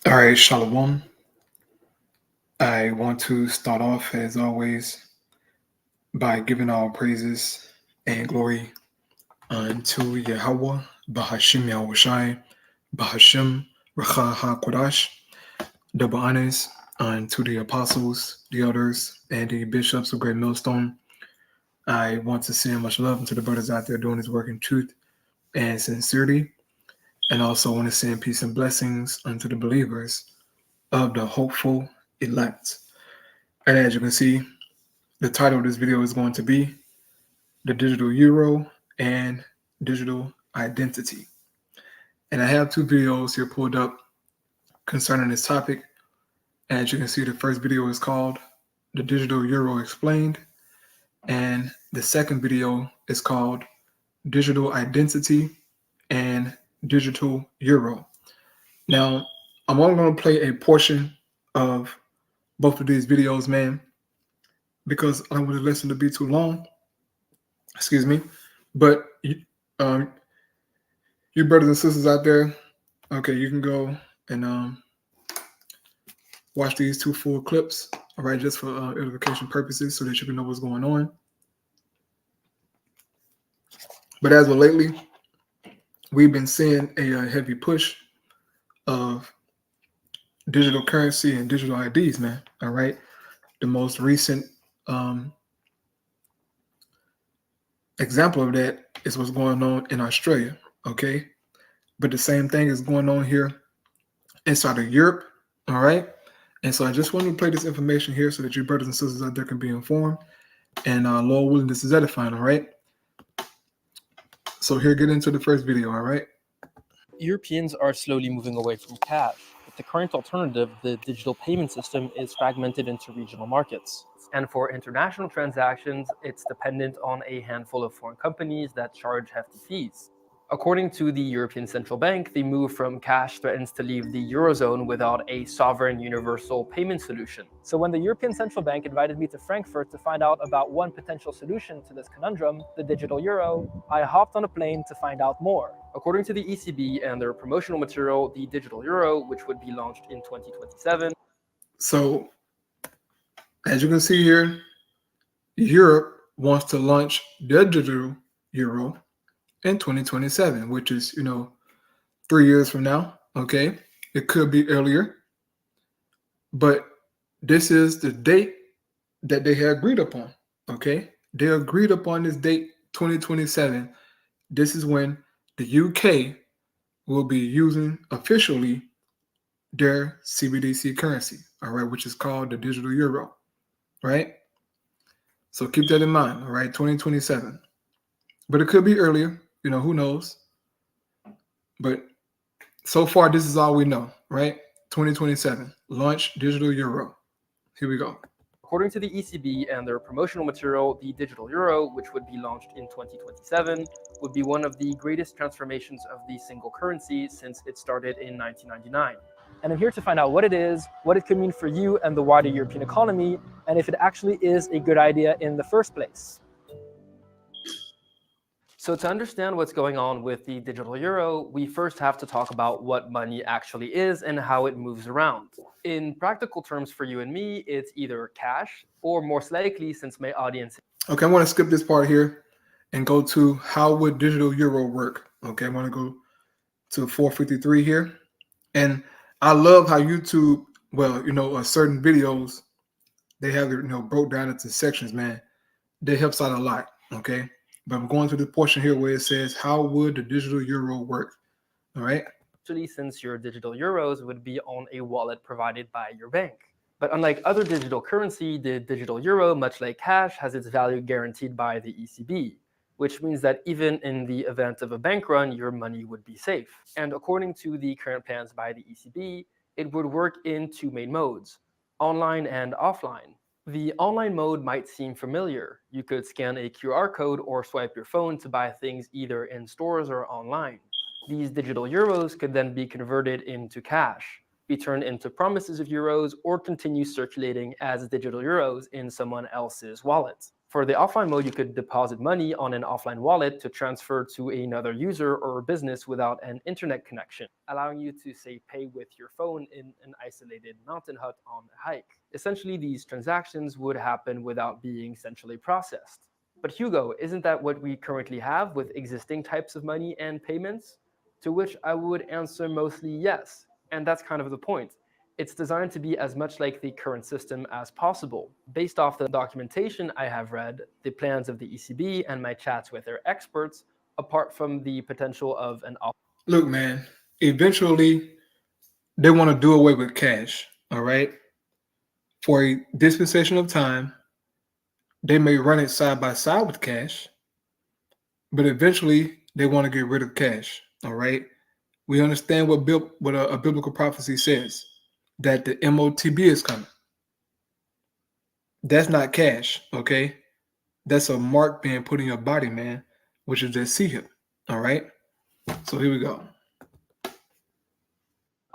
All right, Shalom. I want to start off, as always, by giving all praises and glory unto Yahweh, Bahashim Yahushai, Bahashim Racha HaKodash, double honors unto the apostles, the elders, and the bishops of Great Millstone. I want to send much love to the brothers out there doing this work in truth and sincerity, and also want to send peace and blessings unto the believers of the hopeful elect. And as you can see, the title of this video is going to be the digital euro and digital identity. And I have two videos here pulled up concerning this topic. As you can see, the first video is called The Digital Euro Explained, and the second video is called Digital Identity and Digital Euro. Now, I'm only going to play a portion of both of these videos, man, because I don't want the lesson to be too long. Excuse me. But you brothers and sisters out there, okay, you can go and watch these two full clips, all right, just for edification purposes, so that you can know what's going on. But as of lately, we've been seeing a heavy push of digital currency and digital IDs, man. All right, the most recent example of that is what's going on in Australia. Okay, but the same thing is going on here inside of Europe. All right. And so I just wanted to play this information here so that you brothers and sisters out there can be informed. And Lord willing, this is edifying. All right. So here, get into the first video. All right. Europeans are slowly moving away from cash, but the current alternative, the digital payment system, is fragmented into regional markets. And for international transactions, it's dependent on a handful of foreign companies that charge hefty fees. According to the European Central Bank, the move from cash threatens to leave the Eurozone without a sovereign universal payment solution. So when the European Central Bank invited me to Frankfurt to find out about one potential solution to this conundrum, the digital euro, I hopped on a plane to find out more. According to the ECB and their promotional material, the digital euro, which would be launched in 2027. So as you can see here, Europe wants to launch their digital euro in 2027, which is, 3 years from now. Okay. It could be earlier, but this is the date that they had agreed upon. Okay. They agreed upon this date, 2027. This is when the UK will be using officially their CBDC currency, all right, which is called the digital euro, right? So keep that in mind, all right, 2027. But it could be earlier, who knows? But so far, this is all we know, right? 2027, launch digital euro. Here we go. According to the ECB and their promotional material, the digital euro, which would be launched in 2027, would be one of the greatest transformations of the single currency since it started in 1999. And I'm here to find out what it is, what it could mean for you and the wider European economy, and if it actually is a good idea in the first place. So to understand what's going on with the digital euro, we first have to talk about what money actually is and how it moves around. In practical terms for you and me, it's either cash or most likely, since my audience. Okay, I want to skip this part here and go to how would digital euro work. Okay, I want to go to 453 here. And I love how YouTube, certain videos, they have it, broke down into sections, man. That helps out a lot, okay? But I'm going to the portion here where it says, how would the digital euro work? All right. Actually, since your digital euros would be on a wallet provided by your bank. But unlike other digital currency, the digital euro, much like cash, has its value guaranteed by the ECB, which means that even in the event of a bank run, your money would be safe. And according to the current plans by the ECB, it would work in two main modes, online and offline. The online mode might seem familiar. You could scan a QR code or swipe your phone to buy things either in stores or online. These digital euros could then be converted into cash, be turned into promises of euros, or continue circulating as digital euros in someone else's wallet. For the offline mode, you could deposit money on an offline wallet to transfer to another user or business without an internet connection, allowing you to, say, pay with your phone in an isolated mountain hut on a hike. Essentially, these transactions would happen without being centrally processed. But Hugo, isn't that what we currently have with existing types of money and payments? To which I would answer mostly yes. And that's kind of the point. It's designed to be as much like the current system as possible. Based off the documentation I have read, the plans of the ECB, and my chats with their experts, apart from the potential of an Look, man, eventually they want to do away with cash, all right? For a dispensation of time, they may run it side by side with cash, but eventually they want to get rid of cash, all right? We understand what a biblical prophecy says, that the MOTB is coming. That's not cash, okay? That's a mark being put in your body, man, which is the seal, all right? So here we go.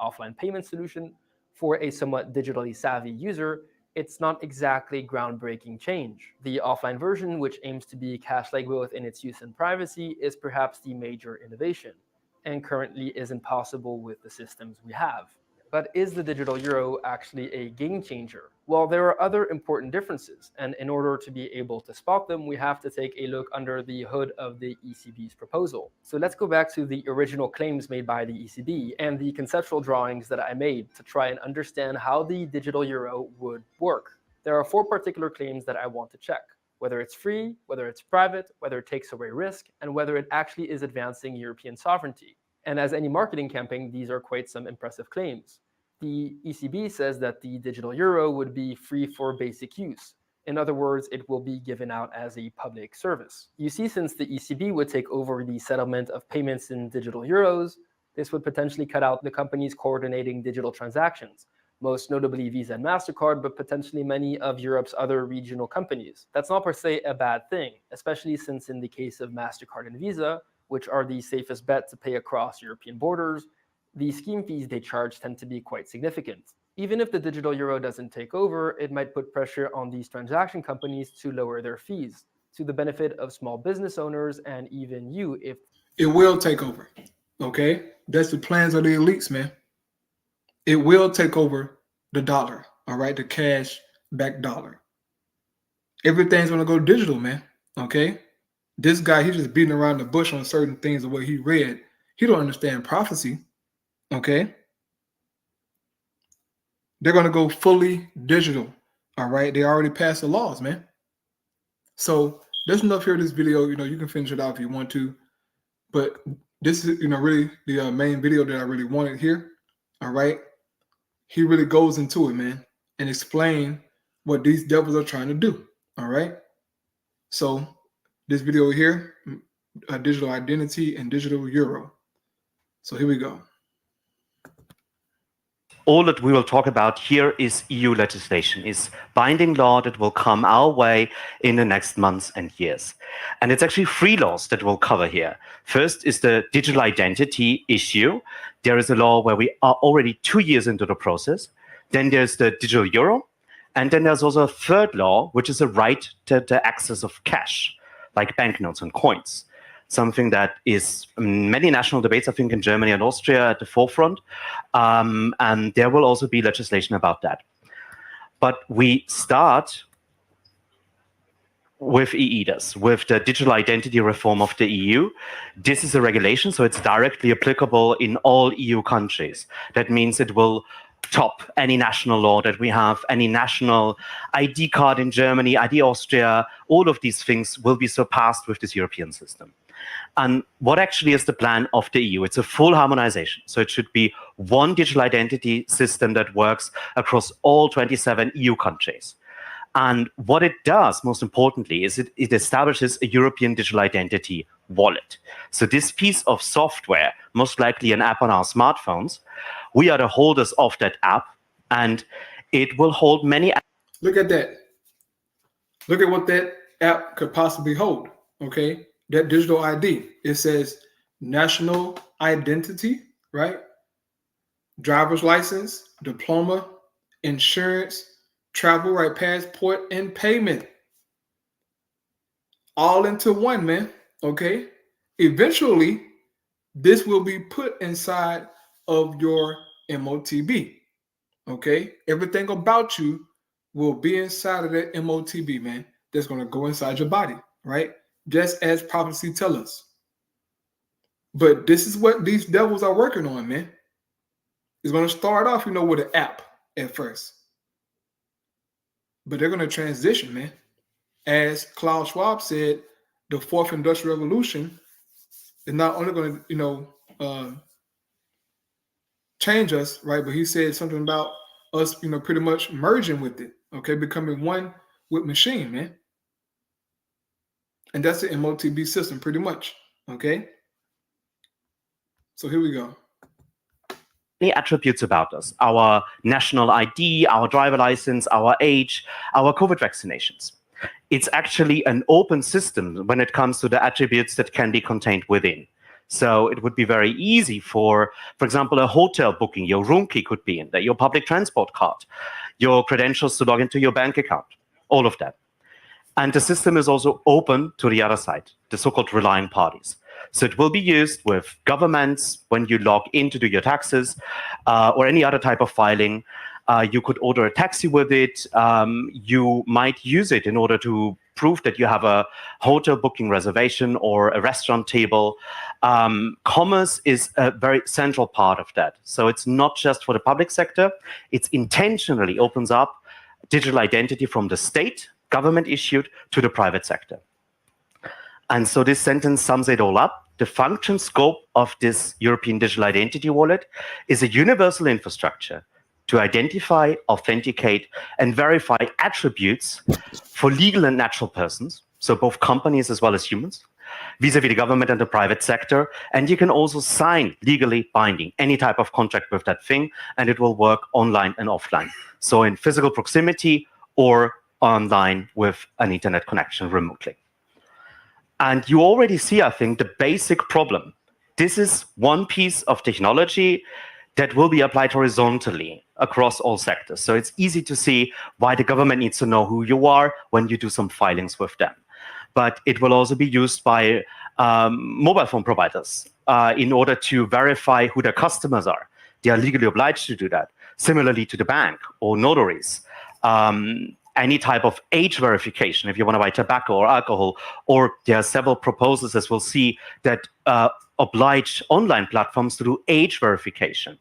offline payment solution for a somewhat digitally savvy user, it's not exactly groundbreaking change. The offline version, which aims to be cash-like both in its use and privacy, is perhaps the major innovation, and currently isn't possible with the systems we have. But is the digital euro actually a game changer? Well, there are other important differences, and in order to be able to spot them, we have to take a look under the hood of the ECB's proposal. So let's go back to the original claims made by the ECB and the conceptual drawings that I made to try and understand how the digital euro would work. There are 4 particular claims that I want to check: whether it's free, whether it's private, whether it takes away risk, and whether it actually is advancing European sovereignty. And as any marketing campaign, these are quite some impressive claims. The ECB says that the digital euro would be free for basic use. In other words, it will be given out as a public service. You see, since the ECB would take over the settlement of payments in digital euros, this would potentially cut out the companies coordinating digital transactions, most notably Visa and MasterCard, but potentially many of Europe's other regional companies. That's not per se a bad thing, especially since in the case of MasterCard and Visa, which are the safest bet to pay across European borders, the scheme fees they charge tend to be quite significant. Even if the digital euro doesn't take over, it might put pressure on these transaction companies to lower their fees, to the benefit of small business owners and even you if it will take over, okay? That's the plans of the elites, man. It will take over the dollar, all right? The cash-backed dollar. Everything's going to go digital, man, okay? This guy, he's just beating around the bush on certain things of what he read. He don't understand prophecy, okay? They're going to go fully digital, all right? They already passed the laws, man. So there's enough here in this video. You can finish it out if you want to. But this is, really the main video that I really wanted here, all right? He really goes into it, man, and explain what these devils are trying to do, all right? So this video here, digital identity and digital euro. So here we go. All that we will talk about here is EU legislation, is binding law that will come our way in the next months and years. And it's actually 3 laws that we'll cover here. First is the digital identity issue. There is a law where we are already 2 years into the process. Then there's the digital euro. And then there's also a 3rd law, which is a right to the access of cash, like banknotes and coins. Something that is many national debates, I think, in Germany and Austria at the forefront. And there will also be legislation about that. But we start with EIDAS, with the digital identity reform of the EU. This is a regulation, so it's directly applicable in all EU countries. That means it will top any national law that we have, any national ID card in Germany, ID Austria. All of these things will be surpassed with this European system. And what actually is the plan of the EU? It's a full harmonization. So it should be one digital identity system that works across all 27 EU countries. And what it does, most importantly, is it establishes a European digital identity wallet. So this piece of software, most likely an app on our smartphones, we are the holders of that app, and it will hold many. Look at that. Look at what that app could possibly hold, okay? That digital ID. It says national identity, right? Driver's license, diploma, insurance, travel, right? Passport, and payment. all into one, man. Okay. Eventually, this will be put inside of your MOTB. Okay. Everything about you will be inside of that MOTB, man. That's going to go inside your body, right? Just as prophecy tell us. But this is what these devils are working on, man. It's going to start off, with an app at first. But they're going to transition, man. As Klaus Schwab said, the fourth industrial revolution is not only going to, change us, right? But he said something about us, pretty much merging with it, okay? Becoming one with machine, man. And that's the MOTB system, pretty much, okay? So here we go. Many attributes about us: our national ID, our driver license, our age, our COVID vaccinations. It's actually an open system when it comes to the attributes that can be contained within. So it would be very easy for example, a hotel booking. Your room key could be in there, your public transport card, your credentials to log into your bank account, all of that. And the system is also open to the other side, the so-called relying parties. So it will be used with governments when you log in to do your taxes or any other type of filing. You could order a taxi with it. You might use it in order to prove that you have a hotel booking reservation or a restaurant table. Commerce is a very central part of that. So it's not just for the public sector. It intentionally opens up digital identity from the state, government issued, to the private sector. And so this sentence sums it all up. The function scope of this European Digital Identity Wallet is a universal infrastructure to identify, authenticate, and verify attributes for legal and natural persons, so both companies as well as humans, vis-a-vis the government and the private sector. And you can also sign legally binding any type of contract with that thing, and it will work online and offline. So in physical proximity or online with an internet connection remotely. And you already see, I think, the basic problem. This is one piece of technology that will be applied horizontally across all sectors. So it's easy to see why the government needs to know who you are when you do some filings with them. But it will also be used by mobile phone providers in order to verify who their customers are. They are legally obliged to do that. Similarly to the bank or notaries. Any type of age verification, if you want to buy tobacco or alcohol, or there are several proposals, as we'll see, that oblige online platforms to do age verification.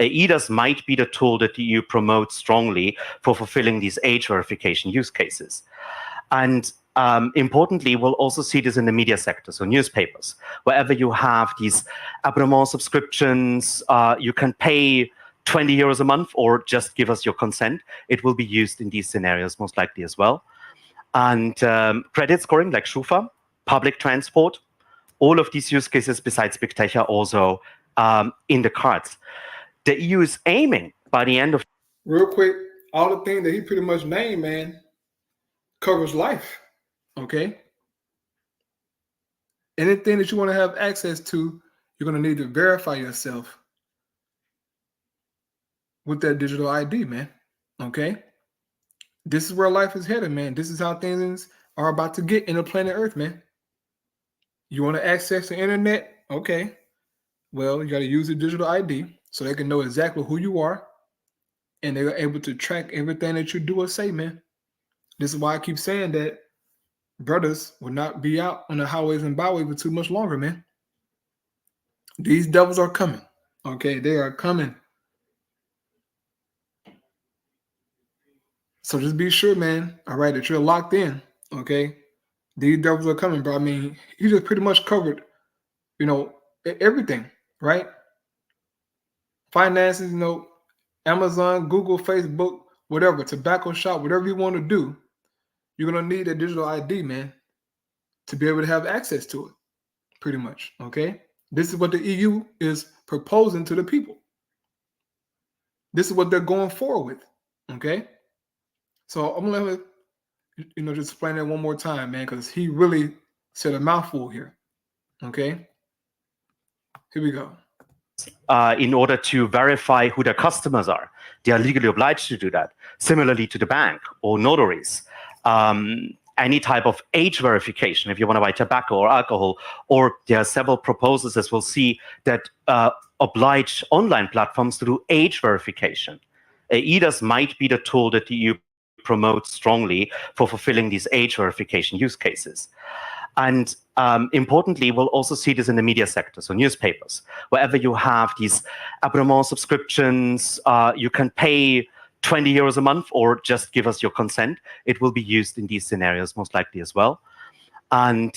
EIDAS might be the tool that the EU promotes strongly for fulfilling these age verification use cases. And importantly, we'll also see this in the media sector, so newspapers. Wherever you have these abonnement subscriptions, you can pay 20 euros a month or just give us your consent. It will be used in these scenarios most likely as well. And credit scoring like Schufa, public transport, all of these use cases besides big tech are also in the cards. The EU is aiming by the end of... Real quick, all the things that he pretty much named, man, covers life, okay? Anything that you want to have access to, you're going to need to verify yourself with that digital ID, man, okay? This is where life is headed, man. This is how things are about to get in the planet Earth, man. You want to access the internet? Okay. Well, you got to use the digital ID so they can know exactly who you are, and they're able to track everything that you do or say, man. This is why I keep saying that brothers will not be out on the highways and byways for too much longer, man. These devils are coming, okay? They are coming. So just be sure, man, all right, that you're locked in, okay? These devils are coming, bro. I mean, he just pretty much covered, everything, right? Finances, Amazon, Google, Facebook, whatever, tobacco shop, whatever you want to do, you're going to need a digital ID, man, to be able to have access to it, pretty much, okay? This is what the EU is proposing to the people. This is what they're going forward with, okay? So I'm going to let him, just explain that one more time, man, because he really said a mouthful here, okay? Here we go. In order to verify who their customers are. They are legally obliged to do that. Similarly to the bank or notaries. any type of age verification, if you want to buy tobacco or alcohol, or there are several proposals, as we'll see, that oblige online platforms to do age verification. EIDAS might be the tool that the EU promotes strongly for fulfilling these age verification use cases. And importantly, we'll also see this in the media sector, so newspapers. Wherever you have these abonnement subscriptions, you can pay 20 euros a month or just give us your consent. It will be used in these scenarios most likely as well. And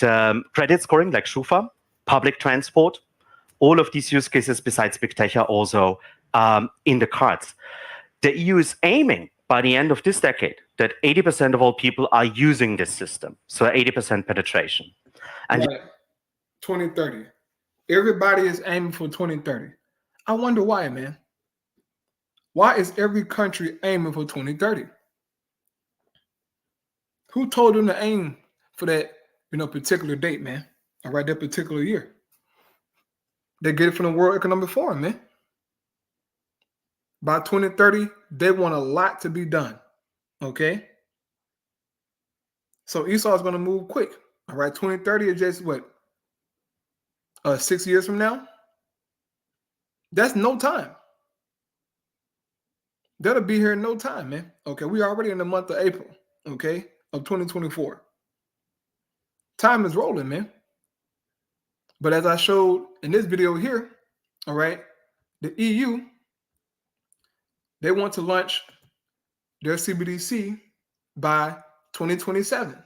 credit scoring like Schufa, public transport, all of these use cases besides big tech are also in the cards. The EU is aiming by the end of this decade that 80% of all people are using this system, so 80% penetration. And right. 2030. Everybody is aiming for 2030. I wonder why, man. Why is every country aiming for 2030? Who told them to aim for that, particular date, man? All right, that particular year. They get it from the World Economic Forum, man. By 2030, they want a lot to be done. Okay? So Esau is going to move quick. All right, 2030 is just what? 6 years from now? That's no time. That'll be here in no time, man. Okay, we already in the month of April, okay, of 2024. Time is rolling, man. But as I showed in this video here, all right, the EU, they want to launch their CBDC by 2027.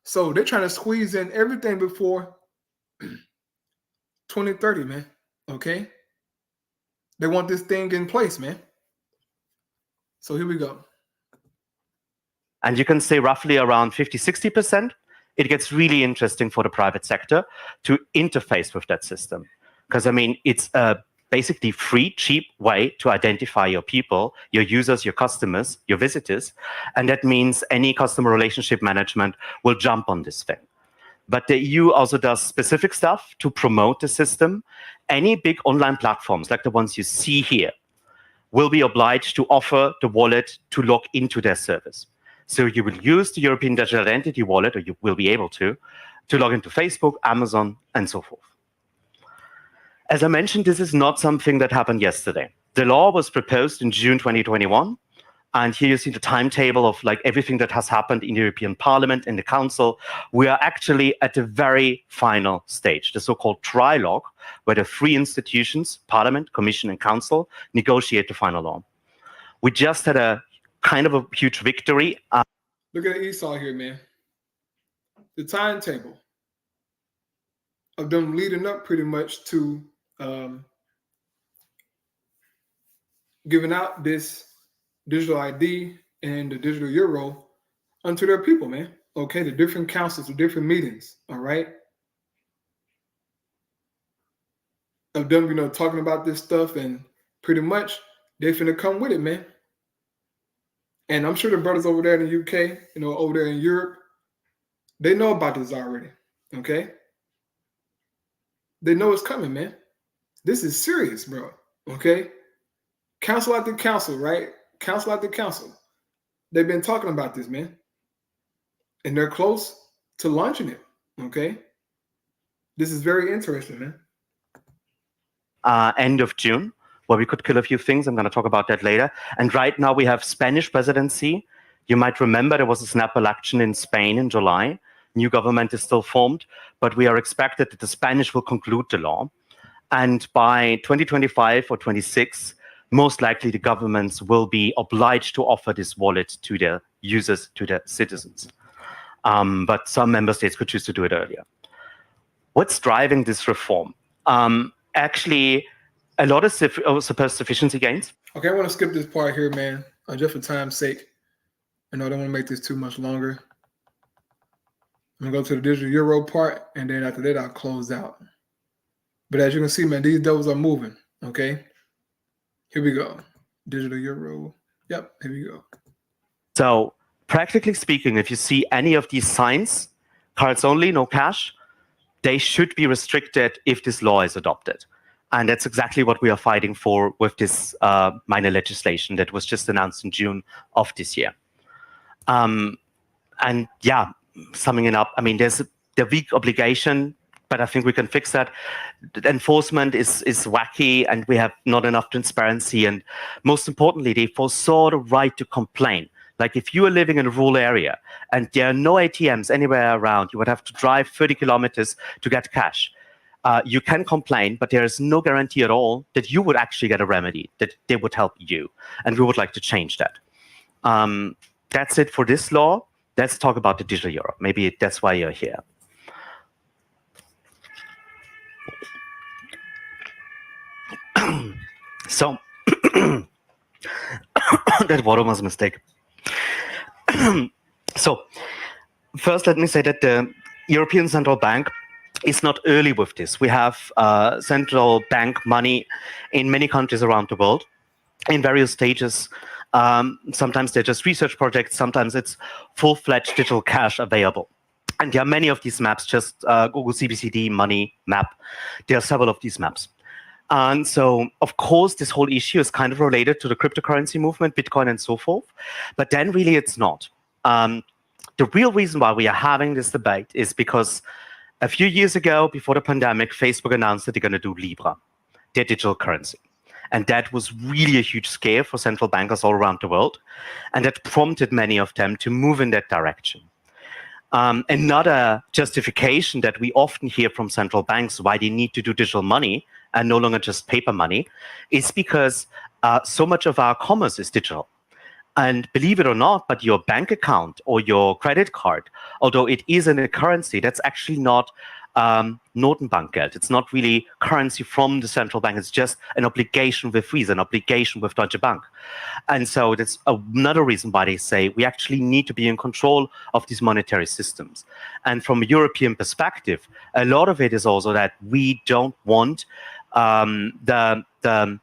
So they're trying to squeeze in everything before 2030, man, okay? They want this thing in place, man. So here we go. And you can say roughly around 50-60%. It gets really interesting for the private sector to interface with that system. Because, I mean, it's a basically free, cheap way to identify your people, your users, your customers, your visitors. And that means any customer relationship management will jump on this thing. But the EU also does specific stuff to promote the system. Any big online platforms, like the ones you see here, will be obliged to offer the wallet to log into their service. So you will use the European Digital Identity Wallet, or you will be able to log into Facebook, Amazon, and so forth. As I mentioned, this is not something that happened yesterday. The law was proposed in June 2021. And here you see the timetable of like everything that has happened in the European Parliament and the Council. We are actually at the very final stage, the so-called trilogue, where the three institutions, Parliament, Commission, and Council, negotiate the final law. We just had a kind of a huge victory. Look at Esau here, man. The timetable of them leading up pretty much to giving out this digital ID and the digital euro unto their people, man. Okay, the different councils, the different meetings, all right? Of them, talking about this stuff, and pretty much they finna come with it, man. And I'm sure the brothers over there in the UK, over there in Europe, they know about this already, okay? They know it's coming, man. This is serious, bro, okay? Council after council, right? Council after council. They've been talking about this, man. And they're close to launching it, okay? This is very interesting, man. End of June, where we could kill a few things. I'm going to talk about that later. And right now we have Spanish presidency. You might remember there was a snap election in Spain in July. New government is still formed, but we are expected that the Spanish will conclude the law. And by 2025 or 26, most likely the governments will be obliged to offer this wallet to their users, to their citizens. But some member states could choose to do it earlier. What's driving this reform? Actually, a lot of supposed sufficiency gains. Okay, I want to skip this part here, man, just for time's sake. I don't want to make this too much longer. I'm going to go to the digital euro part, and then after that, I'll close out. But as you can see, man, these devils are moving, okay? Here we go. Digital euro. Yep, here we go. So practically speaking, if you see any of these signs, cards only, no cash, they should be restricted if this law is adopted. And that's exactly what we are fighting for with this minor legislation that was just announced in June of this year. And And yeah, summing it up, I mean, there's the weak obligation, but I think we can fix that. The enforcement is wacky, and we have not enough transparency. And most importantly, they foresaw the right to complain. Like if you are living in a rural area and there are no ATMs anywhere around, you would have to drive 30 kilometers to get cash. You can complain, but there is no guarantee at all that you would actually get a remedy, that they would help you. And we would like to change that. That's it for this law. Let's talk about the digital euro. Maybe that's why you're here. So that water was a mistake. So first, let me say that the European Central Bank is not early with this. We have central bank money in many countries around the world in various stages. Sometimes they're just research projects. Sometimes it's full-fledged digital cash available. And there are many of these maps. Just Google CBCD money map. There are several of these maps. And so, of course, this whole issue is kind of related to the cryptocurrency movement, Bitcoin and so forth. But then really it's not. The real reason why we are having this debate is because a few years ago, before the pandemic, Facebook announced that they're going to do Libra, their digital currency. And that was really a huge scare for central bankers all around the world. And that prompted many of them to move in that direction. Another justification that we often hear from central banks why they need to do digital money and no longer just paper money is because so much of our commerce is digital. And believe it or not, but your bank account or your credit card, although it is in a currency, that's actually not Notenbankgeld. It's not really currency from the central bank. It's just an obligation with Visa, an obligation with Deutsche Bank. And so that's another reason why they say we actually need to be in control of these monetary systems. And from a European perspective, a lot of it is also that we don't want the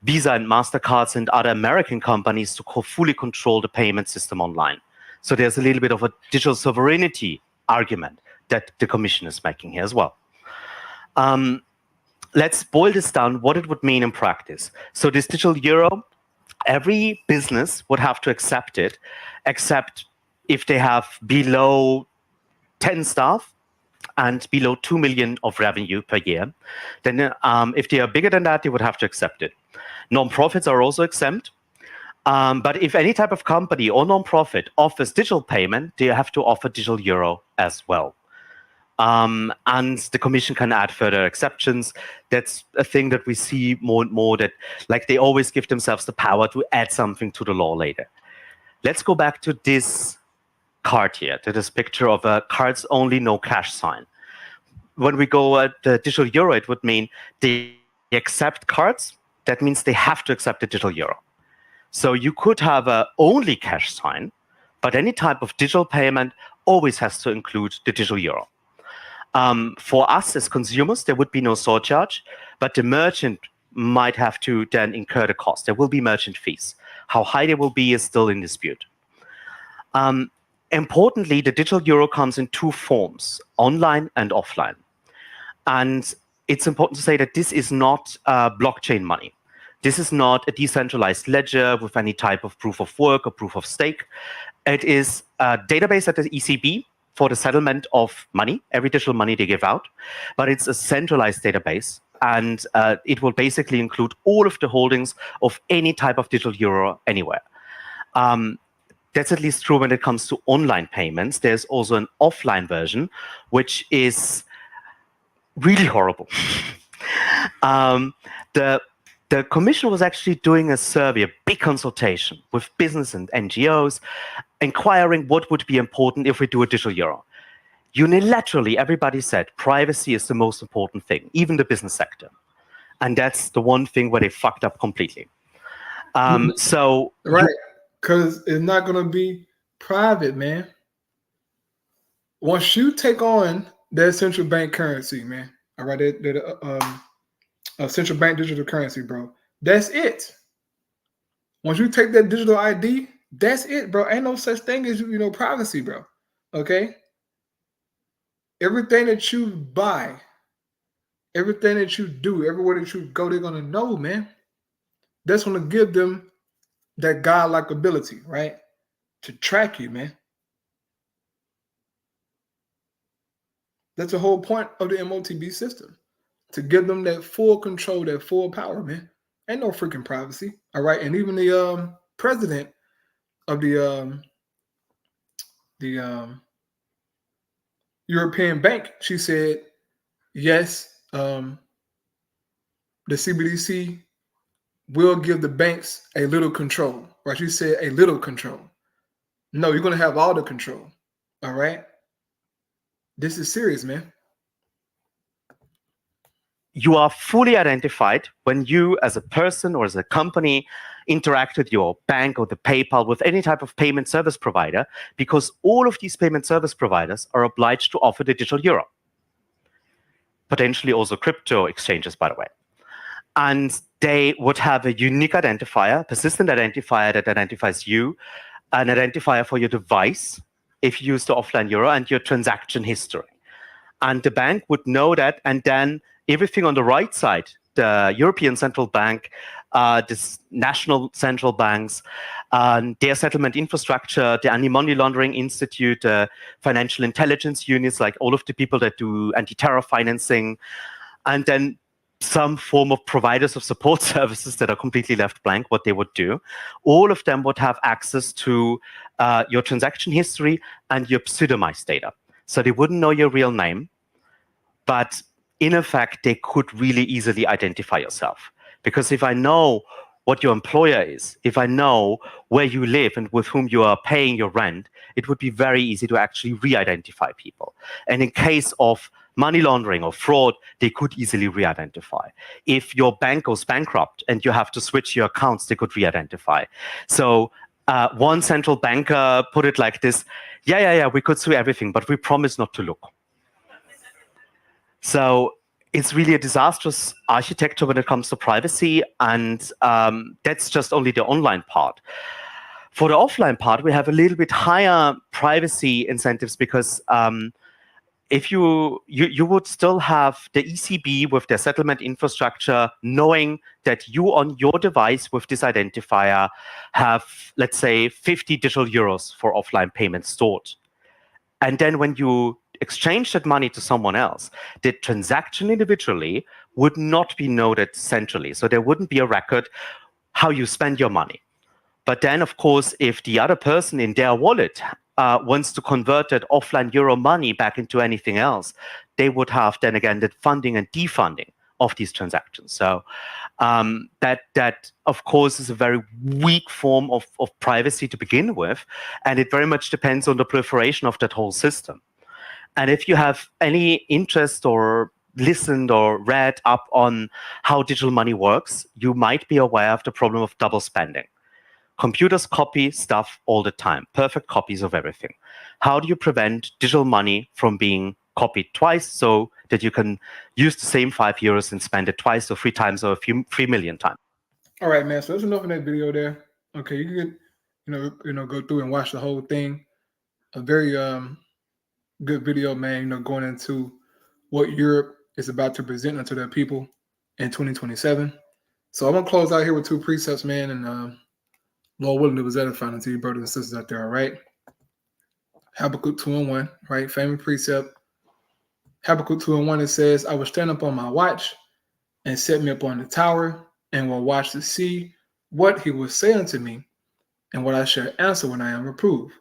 Visa and MasterCards and other American companies to fully control the payment system online. So there's a little bit of a digital sovereignty argument that the Commission is making here as well. Let's boil this down, what it would mean in practice. So this digital euro, every business would have to accept it, except if they have below 10 staff and below 2 million of revenue per year. Then if they are bigger than that, they would have to accept it. Non-profits are also exempt. But if any type of company or non-profit offers digital payment, they have to offer digital euro as well. And the Commission can add further exceptions. That's a thing that we see more and more, that like they always give themselves the power to add something to the law later. Let's go back to this card here, to this picture of a cards only, no cash sign. When we go at the digital euro, it would mean they accept cards. That means they have to accept the digital euro. So you could have a only cash sign, but any type of digital payment always has to include the digital euro. For us as consumers, there would be no surcharge, but the merchant might have to then incur the cost. There will be merchant fees. How high they will be is still in dispute. Importantly, the digital euro comes in two forms, online and offline. And it's important to say that this is not blockchain money. This is not a decentralized ledger with any type of proof of work or proof of stake. It is a database at the ECB for the settlement of money, every digital money they give out. But it's a centralized database, and it will basically include all of the holdings of any type of digital euro anywhere. That's at least true when it comes to online payments. There's also an offline version, which is really horrible. The Commission was actually doing a survey, a big consultation with business and NGOs, inquiring what would be important if we do a digital euro. Unilaterally, everybody said privacy is the most important thing, even the business sector. And that's the one thing where they fucked up completely. So right, because it's not going to be private, man. Once you take on that central bank currency, man, all right, a central bank digital currency, bro, that's it. Once you take that digital ID, that's it, bro. Ain't no such thing as, privacy, bro. Okay? Everything that you buy, everything that you do, everywhere that you go, they're going to know, man. That's going to give them that godlike ability, right? To track you, man. That's the whole point of the MOTB system, to give them that full control, that full power, man. Ain't no freaking privacy, all right? And even the president of the European Bank, she said, yes, the CBDC will give the banks a little control, right? She said a little control. No, you're going to have all the control, all right? This is serious, man. You are fully identified when you, as a person or as a company, interact with your bank or the PayPal, with any type of payment service provider, because all of these payment service providers are obliged to offer the digital euro. Potentially also crypto exchanges, by the way. And they would have a unique identifier, persistent identifier that identifies you, an identifier for your device if you use the offline euro, and your transaction history. And the bank would know that, and then everything on the right side, the European Central Bank, the national central banks, their settlement infrastructure, the Anti-Money Laundering Institute, financial intelligence units, like all of the people that do anti-terror financing, and then some form of providers of support services that are completely left blank, what they would do. All of them would have access to your transaction history and your pseudonymized data. So they wouldn't know your real name, but in effect, they could really easily identify yourself. Because if I know what your employer is, if I know where you live and with whom you are paying your rent, it would be very easy to actually re-identify people. And in case of money laundering or fraud, they could easily re-identify. If your bank goes bankrupt and you have to switch your accounts, they could re-identify. So one central banker put it like this: yeah, we could sue everything, but we promise not to look. So it's really a disastrous architecture when it comes to privacy, and that's just only the online part. For the offline part, we have a little bit higher privacy incentives, because if you would still have the ECB with their settlement infrastructure knowing that you on your device with this identifier have, let's say, 50 digital euros for offline payments stored. And then when you exchange that money to someone else, the transaction individually would not be noted centrally. So there wouldn't be a record how you spend your money. But then, of course, if the other person in their wallet wants to convert that offline euro money back into anything else, they would have then again the funding and defunding of these transactions. So that of course is a very weak form of privacy to begin with, and it very much depends on the proliferation of that whole system. And if you have any interest or listened or read up on how digital money works, you might be aware of the problem of double spending. Computers copy stuff all the time, perfect copies of everything. How do you prevent digital money from being copied twice so that you can use the same €5 and spend it twice or 3 times or 3 million times? All right, man. So that's enough of that video there. Okay, you can go through and watch the whole thing. A very good video, man. Going into what Europe is about to present unto their people in 2027. So I'm gonna close out here with 2 precepts, man, and Lord willing, it was edifying to you, brothers and sisters out there. All right. Habakkuk 2:1, right? Famous precept. Habakkuk 2:1, it says, I will stand up on my watch and set me up on the tower, and will watch to see what he will say unto me, and what I shall answer when I am reproved.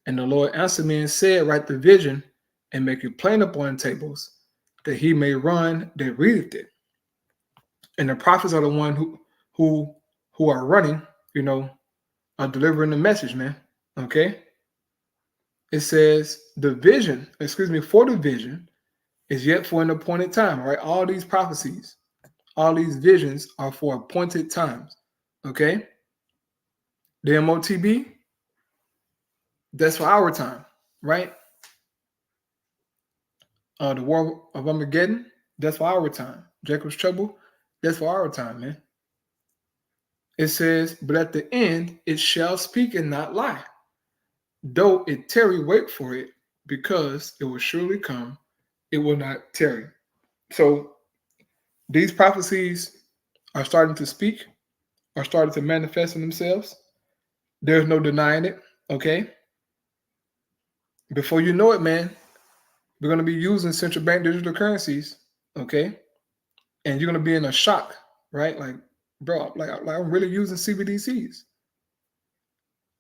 And the Lord answered me and said, write the vision and make it plain upon tables, that he may run that readeth it. And the prophets are the one who are running, are delivering the message, man. Okay. It says for the vision is yet for an appointed time, right? All these prophecies, all these visions are for appointed times. Okay. The MOTB, that's for our time, right? The war of Armageddon, that's for our time. Jacob's trouble, that's for our time, man. It says, but at the end it shall speak and not lie. Though it tarry, wait for it, because it will surely come, it will not tarry. So these prophecies are starting to speak, are starting to manifest in themselves. There's no denying it, okay? Before you know it, man, we're going to be using central bank digital currencies, okay? And you're going to be in a shock, right? Like, bro, like I'm really using CBDCs.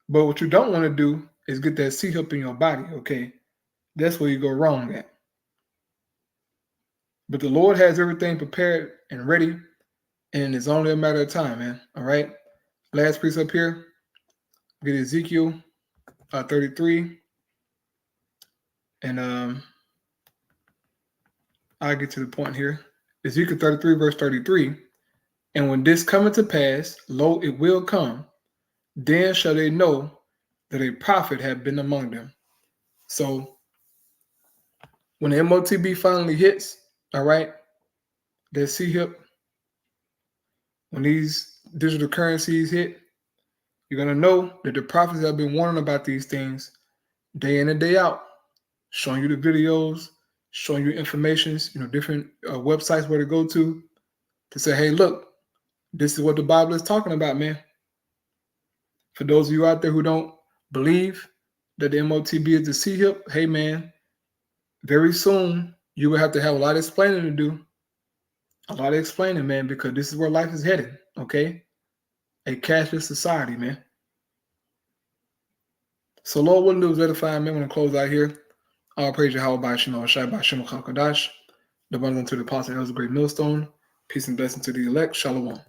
But what you don't want to do is get that C-hip in your body, okay? That's where you go wrong at. But the Lord has everything prepared and ready, and it's only a matter of time, man. All right? Last piece up here, get Ezekiel 33. And I'll get to the point here. Ezekiel 33, verse 33. And when this cometh to pass, lo, it will come. Then shall they know that a prophet had been among them. So when the MOTB finally hits, all right, that C-hip, when these digital currencies hit, you're going to know that the prophets have been warning about these things day in and day out, showing you the videos, showing you informations, different websites where to go to say, hey, look, this is what the Bible is talking about, man. For those of you out there who don't believe that the MOTB is the C-hip, hey, man, very soon you will have to have a lot of explaining to do. A lot of explaining, man, because this is where life is headed, okay? A cashless society, man. So Lord, what do is edifying, man. I'm going to close out here. All praise Yahweh by Shema Shai by Shema Kakadash. The brothers unto the apostle, that was a great millstone. Peace and blessing to the elect. Shalom.